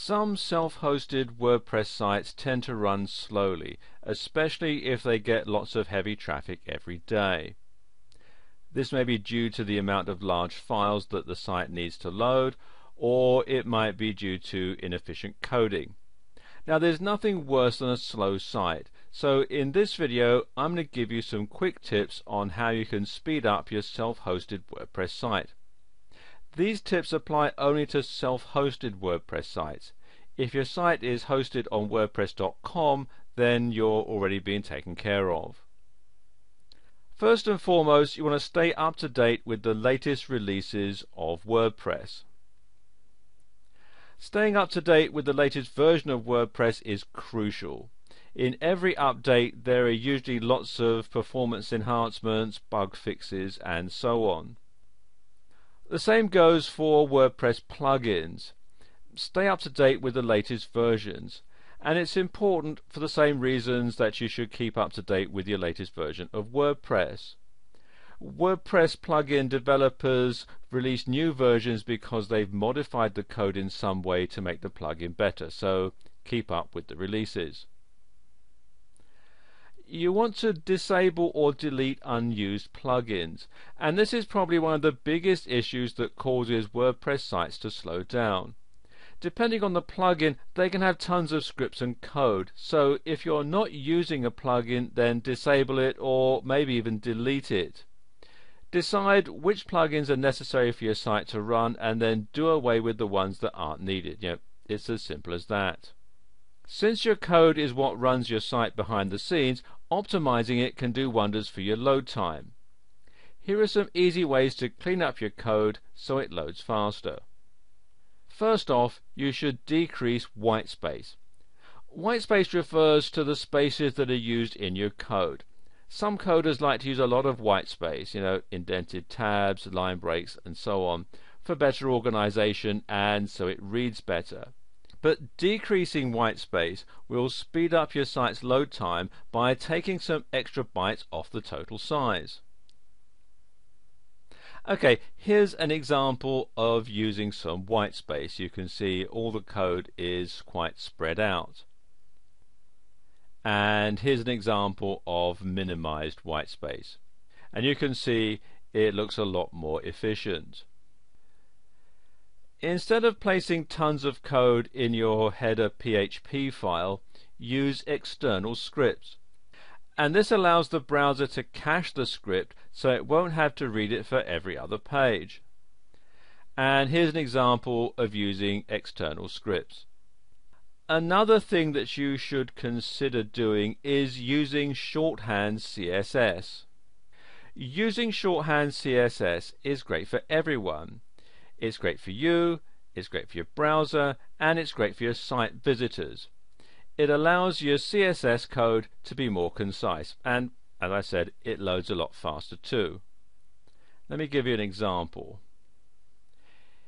Some self-hosted WordPress sites tend to run slowly, especially if they get lots of heavy traffic every day. This may be due to the amount of large files that the site needs to load, or it might be due to inefficient coding. Now, there's nothing worse than a slow site, so in this video I'm going to give you some quick tips on how you can speed up your self-hosted WordPress site. These tips apply only to self-hosted WordPress sites. If your site is hosted on WordPress.com, then you're already being taken care of. First and foremost, you want to stay up to date with the latest releases of WordPress. Staying up to date with the latest version of WordPress is crucial. In every update there are usually lots of performance enhancements, bug fixes, and so on. The same goes for WordPress plugins. Stay up to date with the latest versions, and it's important for the same reasons that you should keep up to date with your latest version of WordPress. WordPress plugin developers release new versions because they've modified the code in some way to make the plugin better, so keep up with the releases. You want to disable or delete unused plugins, and this is probably one of the biggest issues that causes WordPress sites to slow down. Depending on the plugin, they can have tons of scripts and code, so if you're not using a plugin, then disable it or maybe even delete it. Decide which plugins are necessary for your site to run and then do away with the ones that aren't needed. It's as simple as that. Since your code is what runs your site behind the scenes, optimizing it can do wonders for your load time. Here are some easy ways to clean up your code so it loads faster. First off, you should decrease whitespace. Whitespace refers to the spaces that are used in your code. Some coders like to use a lot of whitespace, indented tabs, line breaks, and so on, for better organization and so it reads better. But decreasing whitespace will speed up your site's load time by taking some extra bytes off the total size. Okay, here's an example of using some whitespace. You can see all the code is quite spread out. And here's an example of minimized whitespace. And you can see it looks a lot more efficient. Instead of placing tons of code in your header PHP file, use external scripts. And this allows the browser to cache the script so it won't have to read it for every other page. And here's an example of using external scripts. Another thing that you should consider doing is using shorthand CSS. Using shorthand CSS is great for everyone. It's great for you, it's great for your browser, and it's great for your site visitors. It allows your CSS code to be more concise, and as I said, it loads a lot faster too. Let me give you an example.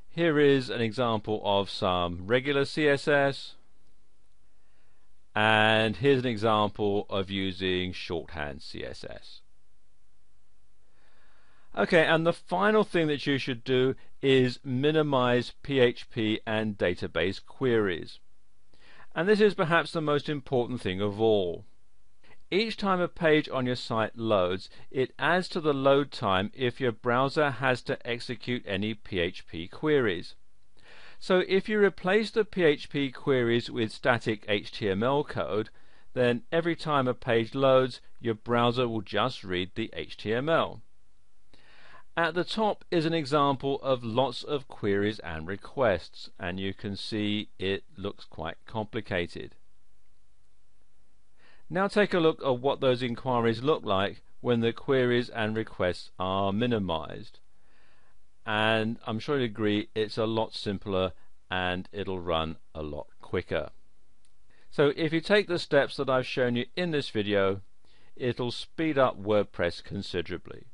Here is an example of some regular CSS, and here's an example of using shorthand CSS. Okay, and the final thing that you should do is minimize PHP and database queries. And this is perhaps the most important thing of all. Each time a page on your site loads, it adds to the load time if your browser has to execute any PHP queries. So if you replace the PHP queries with static HTML code, then every time a page loads, your browser will just read the HTML. At the top is an example of lots of queries and requests, and you can see it looks quite complicated. Now take a look at what those inquiries look like when the queries and requests are minimized. And I'm sure you'll agree it's a lot simpler and it'll run a lot quicker. So if you take the steps that I've shown you in this video, it'll speed up WordPress considerably.